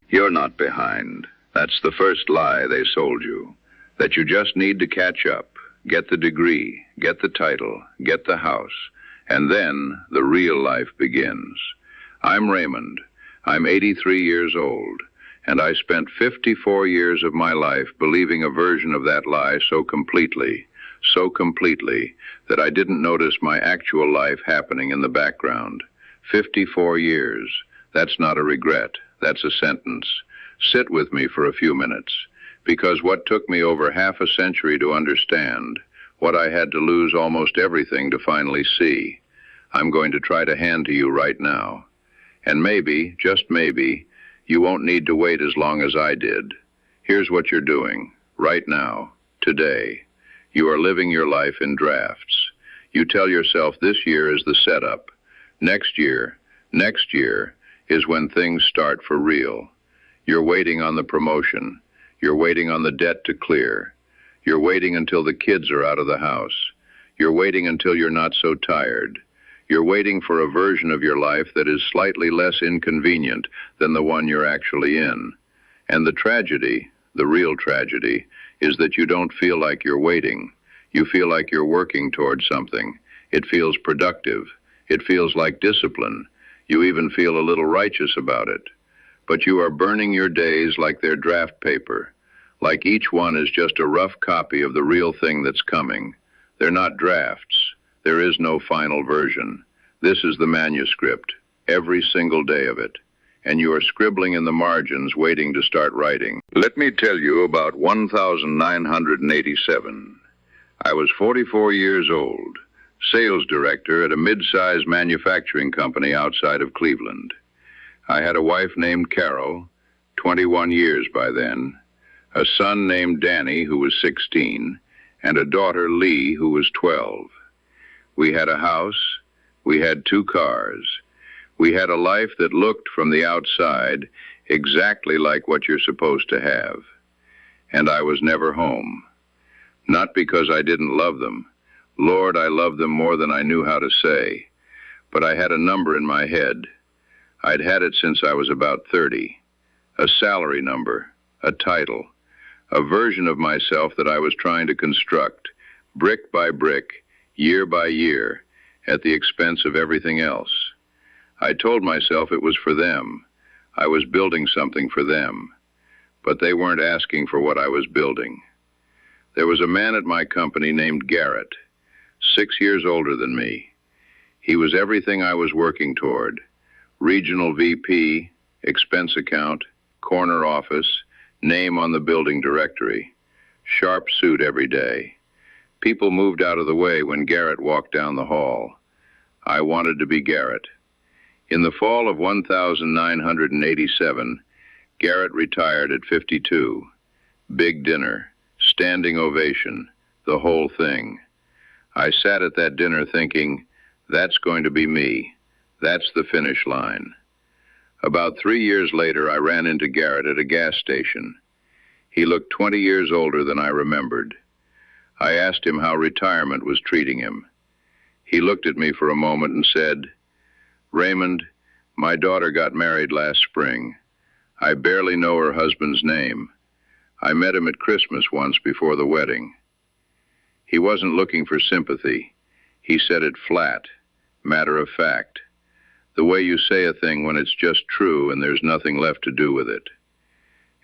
You're not behind. That's the first lie they sold you. That you just need to catch up, get the degree, get the title, get the house, and then the real life begins. I'm Raymond. I'm 83 years old, and I spent 54 years of my life believing a version of that lie so completely that I didn't notice my actual life happening in the background. 54 years. That's not a regret. That's a sentence. Sit with me for a few minutes, because what took me over half a century to understand, what I had to lose almost everything to finally see, I'm going to try to hand to you right now. And maybe, just maybe, you won't need to wait as long as I did. Here's what you're doing, right now, today. You are living your life in drafts. You tell yourself this year is the setup. Next year is when things start for real. You're waiting on the promotion. You're waiting on the debt to clear. You're waiting until the kids are out of the house. You're waiting until you're not so tired. You're waiting for a version of your life that is slightly less inconvenient than the one you're actually in. And the tragedy, the real tragedy, is that you don't feel like you're waiting. You feel like you're working towards something. It feels productive. It feels like discipline. You even feel a little righteous about it. But you are burning your days like they're draft paper, like each one is just a rough copy of the real thing that's coming. They're not drafts. There is no final version. This is the manuscript, every single day of it. And you are scribbling in the margins waiting to start writing. Let me tell you about 1987. I was 44 years old, sales director at a mid-sized manufacturing company outside of Cleveland. I had a wife named Carol, 21 years by then, a son named Danny, who was 16, and a daughter, Lee, who was 12. We had a house. We had 2 cars. We had a life that looked from the outside exactly like what you're supposed to have. And I was never home. Not because I didn't love them. Lord, I loved them more than I knew how to say. But I had a number in my head. I'd had it since I was about 30. A salary number, a title, a version of myself that I was trying to construct, brick by brick, year by year, at the expense of everything else. I told myself it was for them. I was building something for them. But they weren't asking for what I was building. There was a man at my company named Garrett, 6 years older than me. He was everything I was working toward. Regional VP, expense account, corner office, name on the building directory. Sharp suit every day. People moved out of the way when Garrett walked down the hall. I wanted to be Garrett. In the fall of 1987, Garrett retired at 52. Big dinner, standing ovation, the whole thing. I sat at that dinner thinking, that's going to be me. That's the finish line. About 3 years later, I ran into Garrett at a gas station. He looked 20 years older than I remembered. I asked him how retirement was treating him. He looked at me for a moment and said, Raymond, my daughter got married last spring. I barely know her husband's name. I met him at Christmas once before the wedding. He wasn't looking for sympathy. He said it flat, matter of fact. The way you say a thing when it's just true and there's nothing left to do with it.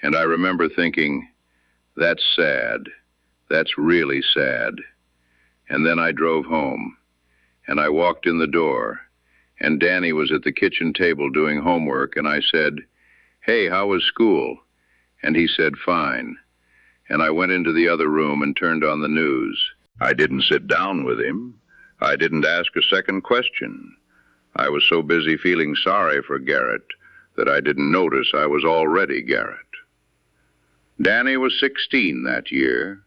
And I remember thinking, that's sad. That's really sad. And then I drove home, and I walked in the door, and Danny was at the kitchen table doing homework, and I said, hey, how was school? And he said, fine. And I went into the other room and turned on the news. I didn't sit down with him. I didn't ask a second question. I was so busy feeling sorry for Garrett that I didn't notice I was already Garrett. Danny was 16 that year.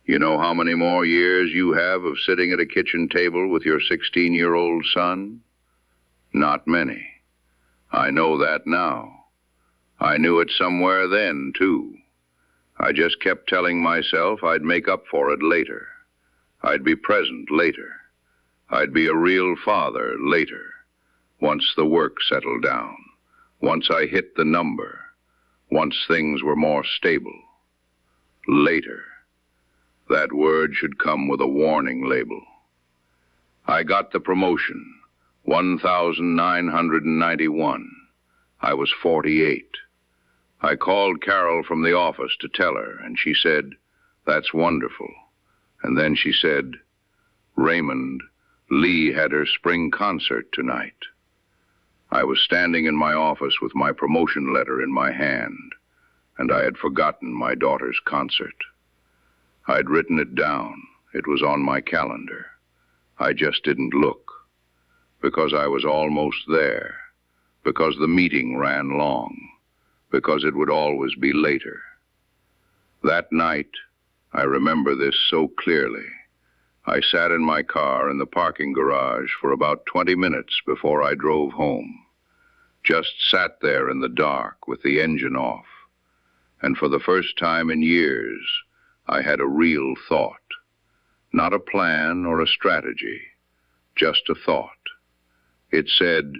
You know how many more years you have of sitting at a kitchen table with your 16-year-old son? Not many. I know that now. I knew it somewhere then, too. I just kept telling myself I'd make up for it later. I'd be present later. I'd be a real father later, once the work settled down, once I hit the number, once things were more stable. Later. That word should come with a warning label. I got the promotion, 1,991. I was 48. I called Carol from the office to tell her, and she said, "That's wonderful." And then she said, "Raymond, Lee had her spring concert tonight." I was standing in my office with my promotion letter in my hand, and I had forgotten my daughter's concert. I'd written it down. It was on my calendar. I just didn't look, because I was almost there, because the meeting ran long, because it would always be later. That night, I remember this so clearly, I sat in my car in the parking garage for about 20 minutes before I drove home. Just sat there in the dark with the engine off. And for the first time in years, I had a real thought. Not a plan or a strategy, just a thought. It said,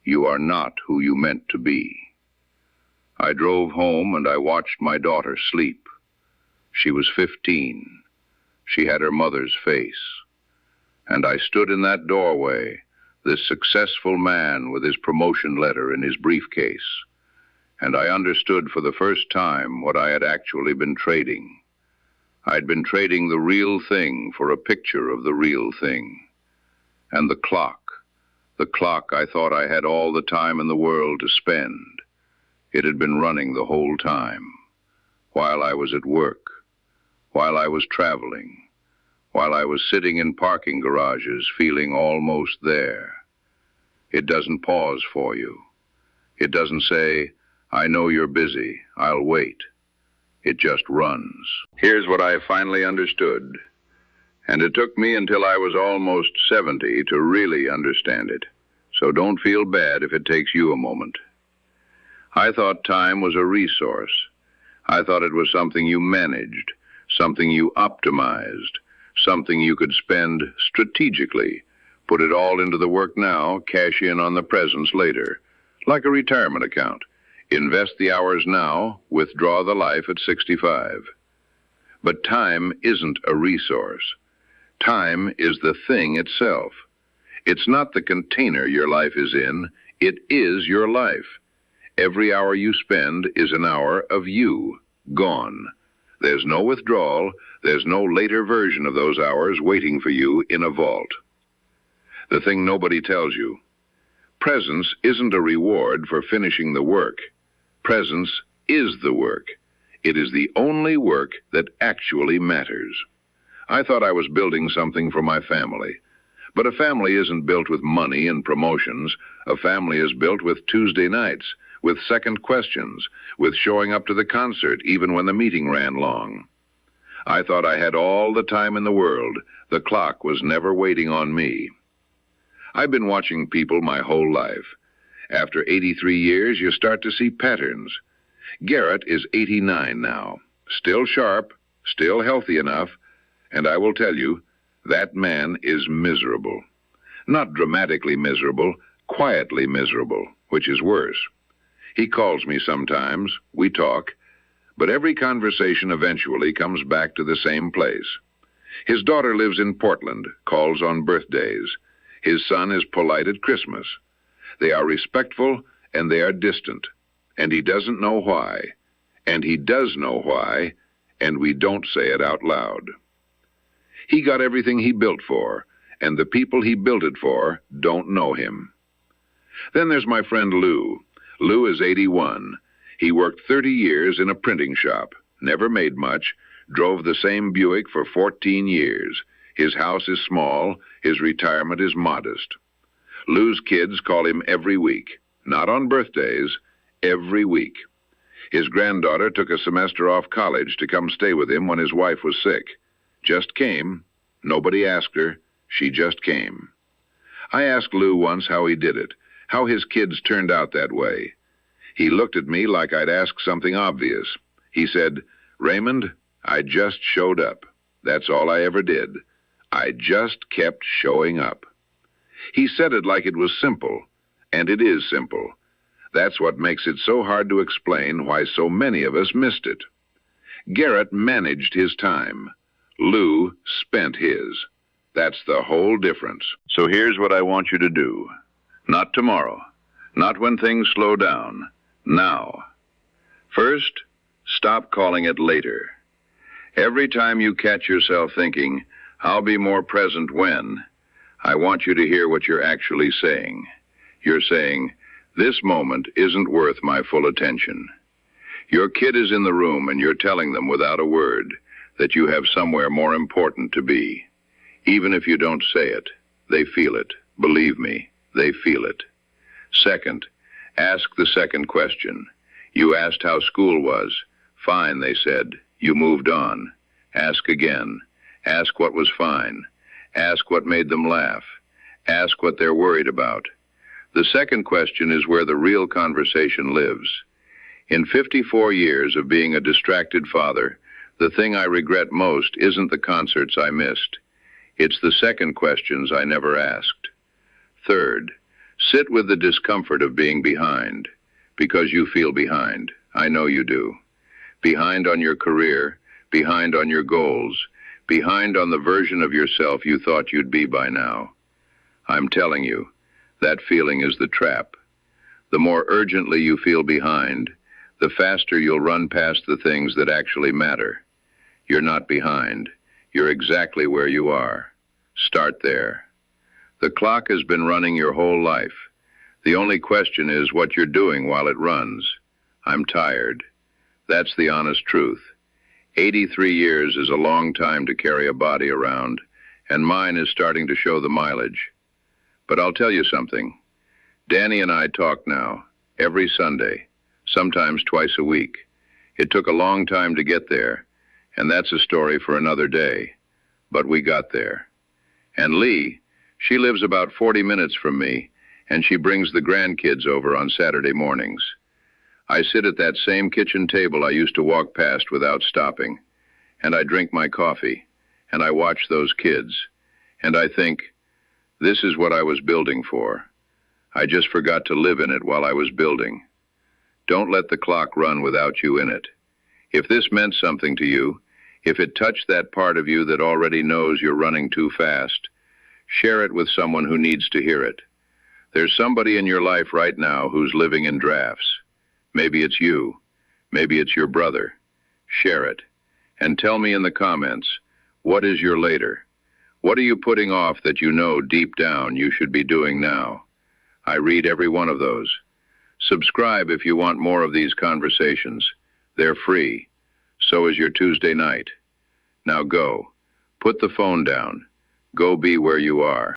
"You are not who you meant to be." I drove home and I watched my daughter sleep. She was 15. She had her mother's face. And I stood in that doorway, this successful man with his promotion letter in his briefcase. And I understood for the first time what I had actually been trading. I'd been trading the real thing for a picture of the real thing. And the clock I thought I had all the time in the world to spend. It had been running the whole time, while I was at work, while I was traveling, while I was sitting in parking garages feeling almost there. It doesn't pause for you. It doesn't say, "I know you're busy, I'll wait." It just runs. Here's what I finally understood, and it took me until I was almost 70 to really understand it. So don't feel bad if it takes you a moment. I thought time was a resource. I thought it was something you managed, something you optimized, something you could spend strategically, put it all into the work now, cash in on the presents later, like a retirement account. Invest the hours now, withdraw the life at 65. But time isn't a resource. Time is the thing itself. It's not the container your life is in, it is your life. Every hour you spend is an hour of you, gone. There's no withdrawal, there's no later version of those hours waiting for you in a vault. The thing nobody tells you. Presence isn't a reward for finishing the work. Presence is the work. It is the only work that actually matters. I thought I was building something for my family. But a family isn't built with money and promotions. A family is built with Tuesday nights, with second questions, with showing up to the concert even when the meeting ran long. I thought I had all the time in the world. The clock was never waiting on me. I've been watching people my whole life. After 83 years, you start to see patterns. Garrett is 89 now, still sharp, still healthy enough, and I will tell you, that man is miserable. Not dramatically miserable, quietly miserable, which is worse. He calls me sometimes, we talk, but every conversation eventually comes back to the same place. His daughter lives in Portland, calls on birthdays. His son is polite at Christmas. They are respectful and they are distant, and he doesn't know why, and he does know why, and we don't say it out loud. He got everything he built for, and the people he built it for don't know him. Then there's my friend Lou. Lou is 81. He worked 30 years in a printing shop, never made much, drove the same Buick for 14 years. His house is small, his retirement is modest. Lou's kids call him every week, not on birthdays, every week. His granddaughter took a semester off college to come stay with him when his wife was sick. Just came. Nobody asked her. She just came. I asked Lou once how he did it, how his kids turned out that way. He looked at me like I'd asked something obvious. He said, "Raymond, I just showed up. That's all I ever did. I just kept showing up." He said it like it was simple, and it is simple. That's what makes it so hard to explain why so many of us missed it. Garrett managed his time. Lou spent his. That's the whole difference. So here's what I want you to do. Not tomorrow. Not when things slow down. Now. First, stop calling it later. Every time you catch yourself thinking, I'll be more present when, I want you to hear what you're actually saying. You're saying, this moment isn't worth my full attention. Your kid is in the room and you're telling them without a word that you have somewhere more important to be. Even if you don't say it, they feel it. Believe me, they feel it. Second, ask the second question. You asked how school was. Fine, they said. You moved on. Ask again. Ask what was fine. Ask what made them laugh. Ask what they're worried about. The second question is where the real conversation lives. In 54 years of being a distracted father, the thing I regret most isn't the concerts I missed. It's the second questions I never asked. Third, sit with the discomfort of being behind, because you feel behind. I know you do. Behind on your career, behind on your goals, behind on the version of yourself you thought you'd be by now. I'm telling you, that feeling is the trap. The more urgently you feel behind, the faster you'll run past the things that actually matter. You're not behind. You're exactly where you are. Start there. The clock has been running your whole life. The only question is what you're doing while it runs. I'm tired. That's the honest truth. 83 years is a long time to carry a body around, and mine is starting to show the mileage. But I'll tell you something. Danny and I talk now, every Sunday, sometimes twice a week. It took a long time to get there, and that's a story for another day. But we got there. And Lee, she lives about 40 minutes from me, and she brings the grandkids over on Saturday mornings. I sit at that same kitchen table I used to walk past without stopping, and I drink my coffee, and I watch those kids, and I think, this is what I was building for. I just forgot to live in it while I was building. Don't let the clock run without you in it. If this meant something to you, if it touched that part of you that already knows you're running too fast, share it with someone who needs to hear it. There's somebody in your life right now who's living in drafts. Maybe it's you. Maybe it's your brother. Share it. And tell me in the comments, what is your later? What are you putting off that you know deep down you should be doing now? I read every one of those. Subscribe if you want more of these conversations. They're free. So is your Tuesday night. Now go. Put the phone down. Go be where you are.